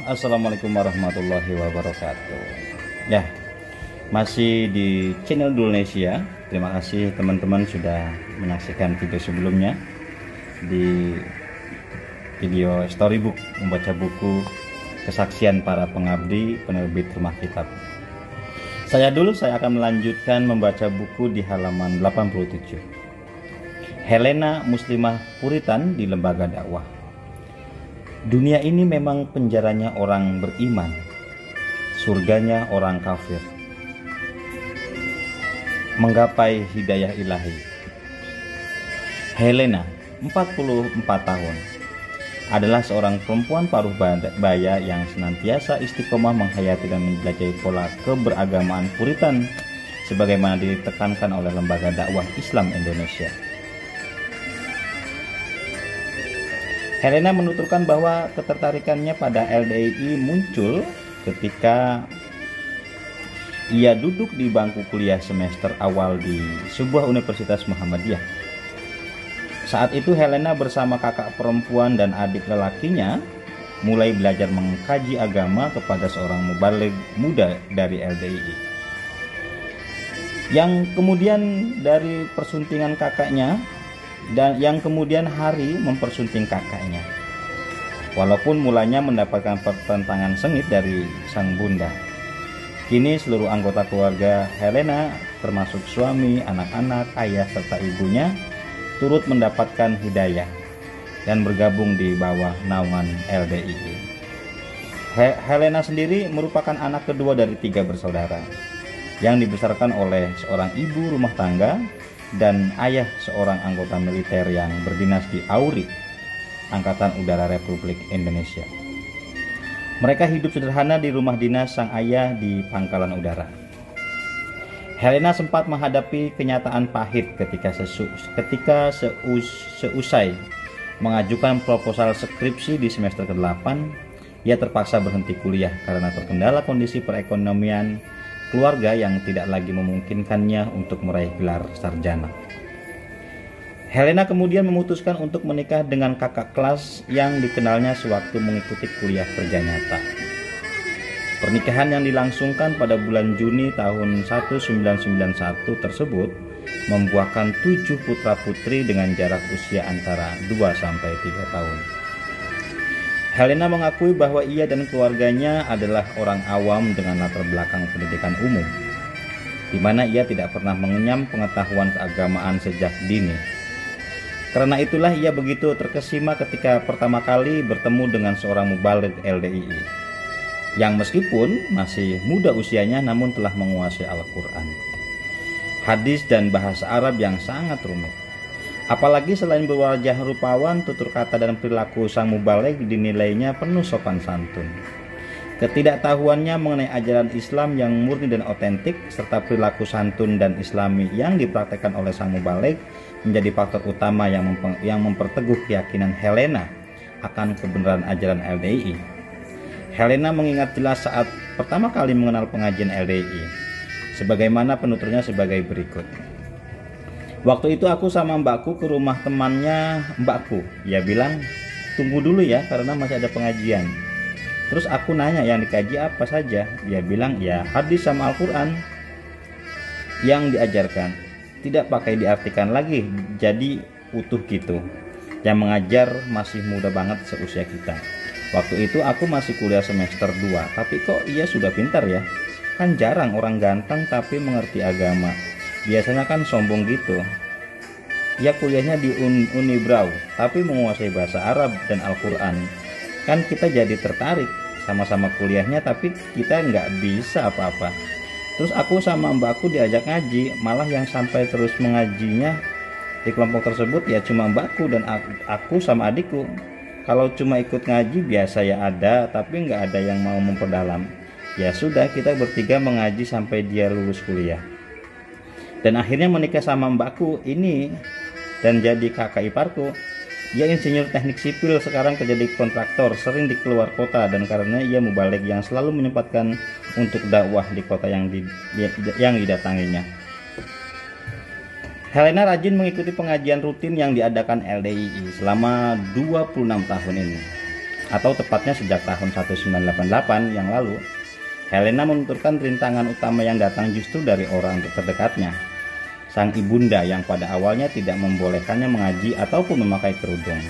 Assalamualaikum warahmatullahi wabarakatuh. Ya, masih di channel Dulnesia. Terima kasih teman-teman sudah menyaksikan video sebelumnya. Di video storybook membaca buku kesaksian para pengabdi penerbit Rumah Kitab. Saya akan melanjutkan membaca buku di halaman 87. Helena Muslimah Puritan di Lembaga Dakwah. Dunia ini memang penjaranya orang beriman, surganya orang kafir. Menggapai hidayah ilahi. Helena, 44 tahun, adalah seorang perempuan paruh baya yang senantiasa istiqomah menghayati dan menjelajahi pola keberagamaan Puritan sebagaimana ditekankan oleh Lembaga Dakwah Islam Indonesia. Helena menuturkan bahwa ketertarikannya pada LDII muncul ketika ia duduk di bangku kuliah semester awal di sebuah universitas Muhammadiyah. Saat itu Helena bersama kakak perempuan dan adik lelakinya mulai belajar mengkaji agama kepada seorang mubaligh muda dari LDII. Yang kemudian dari persuntingan kakaknya dan yang kemudian Hari mempersunting kakaknya. Walaupun mulanya mendapatkan pertentangan sengit dari sang bunda, kini seluruh anggota keluarga Helena termasuk suami, anak-anak, ayah serta ibunya turut mendapatkan hidayah dan bergabung di bawah naungan LDII. Helena sendiri merupakan anak kedua dari 3 bersaudara yang dibesarkan oleh seorang ibu rumah tangga dan ayah seorang anggota militer yang berdinas di AURI, Angkatan Udara Republik Indonesia. Mereka hidup sederhana di rumah dinas sang ayah di Pangkalan Udara. Helena sempat menghadapi kenyataan pahit ketika seusai mengajukan proposal skripsi di semester ke-8, ia terpaksa berhenti kuliah karena terkendala kondisi perekonomian keluarga yang tidak lagi memungkinkannya untuk meraih gelar sarjana. Helena kemudian memutuskan untuk menikah dengan kakak kelas yang dikenalnya sewaktu mengikuti kuliah kerja nyata. Pernikahan yang dilangsungkan pada bulan Juni tahun 1991 tersebut membuahkan 7 putra-putri dengan jarak usia antara 2-3 tahun. Helena mengakui bahwa ia dan keluarganya adalah orang awam dengan latar belakang pendidikan umum, di mana ia tidak pernah mengenyam pengetahuan keagamaan sejak dini. Karena itulah ia begitu terkesima ketika pertama kali bertemu dengan seorang mubaligh LDII, yang meskipun masih muda usianya namun telah menguasai Al-Quran, hadis dan bahasa Arab yang sangat rumit. Apalagi selain berwajah rupawan, tutur kata dan perilaku sang mubaligh dinilainya penuh sopan santun. Ketidaktahuannya mengenai ajaran Islam yang murni dan otentik serta perilaku santun dan islami yang dipraktekkan oleh sang mubaligh menjadi faktor utama yang memperteguh keyakinan Helena akan kebenaran ajaran LDII. Helena mengingat jelas saat pertama kali mengenal pengajian LDII, sebagaimana penuturnya sebagai berikut. Waktu itu aku sama mbakku ke rumah temannya mbakku. Ia bilang, tunggu dulu ya karena masih ada pengajian. Terus aku nanya yang dikaji apa saja. Dia bilang, ya hadis sama Al-Quran yang diajarkan. Tidak pakai diartikan lagi, jadi utuh gitu. Yang mengajar masih muda banget seusia kita. Waktu itu aku masih kuliah semester 2. Tapi kok ia sudah pintar ya? Kan jarang orang ganteng tapi mengerti agama. Biasanya kan sombong gitu. Ia kuliahnya di Unibrau, tapi menguasai bahasa Arab dan Al-Quran. Kan kita jadi tertarik, sama-sama kuliahnya tapi kita nggak bisa apa-apa. Terus aku sama mbakku diajak ngaji, malah yang sampai terus mengajinya di kelompok tersebut ya cuma mbakku dan aku sama adikku. Kalau cuma ikut ngaji biasa ya ada, tapi nggak ada yang mau memperdalam. Ya sudah, kita bertiga mengaji sampai dia lulus kuliah. Dan akhirnya menikah sama mbakku ini dan jadi kakak iparku. Ia insinyur teknik sipil, sekarang kerja di kontraktor, sering di keluar kota, dan karena ia mubaligh yang selalu menyempatkan untuk dakwah di kota yang didatanginya. Helena rajin mengikuti pengajian rutin yang diadakan LDII selama 26 tahun ini. atau tepatnya sejak tahun 1988 yang lalu, Helena menuturkan rintangan utama yang datang justru dari orang terdekatnya, sang ibunda yang pada awalnya tidak membolehkannya mengaji ataupun memakai kerudung.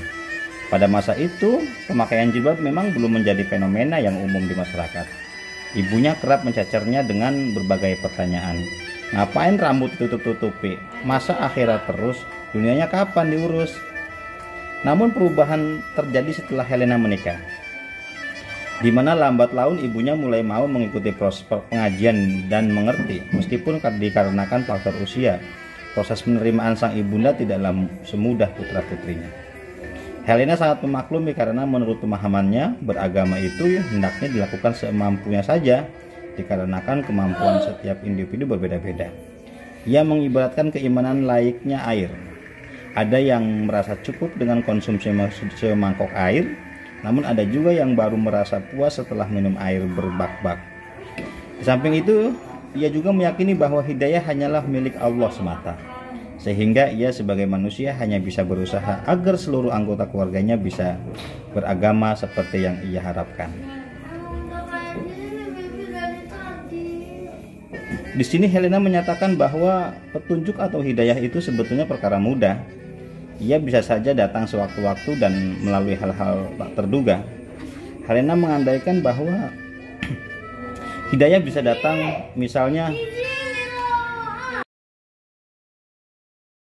Pada masa itu, pemakaian jilbab memang belum menjadi fenomena yang umum di masyarakat. Ibunya kerap mencacarnya dengan berbagai pertanyaan. Ngapain rambut tutup-tutupi? Masa akhirat terus? Dunianya kapan diurus? Namun perubahan terjadi setelah Helena menikah, di mana lambat laun ibunya mulai mau mengikuti proses pengajian dan mengerti. Meskipun dikarenakan faktor usia, proses penerimaan sang ibunda tidaklah semudah putra-putrinya. Helena sangat memaklumi karena menurut pemahamannya beragama itu hendaknya dilakukan semampunya saja, dikarenakan kemampuan setiap individu berbeda-beda. Ia mengibaratkan keimanan layaknya air. Ada yang merasa cukup dengan konsumsi semangkok air, namun ada juga yang baru merasa puas setelah minum air berbak-bak. Di samping itu, ia juga meyakini bahwa hidayah hanyalah milik Allah semata, sehingga ia sebagai manusia hanya bisa berusaha agar seluruh anggota keluarganya bisa beragama seperti yang ia harapkan. Di sini Helena menyatakan bahwa petunjuk atau hidayah itu sebetulnya perkara mudah. Ia bisa saja datang sewaktu-waktu dan melalui hal-hal tak terduga. Helena mengandaikan bahwa hidayah bisa datang misalnya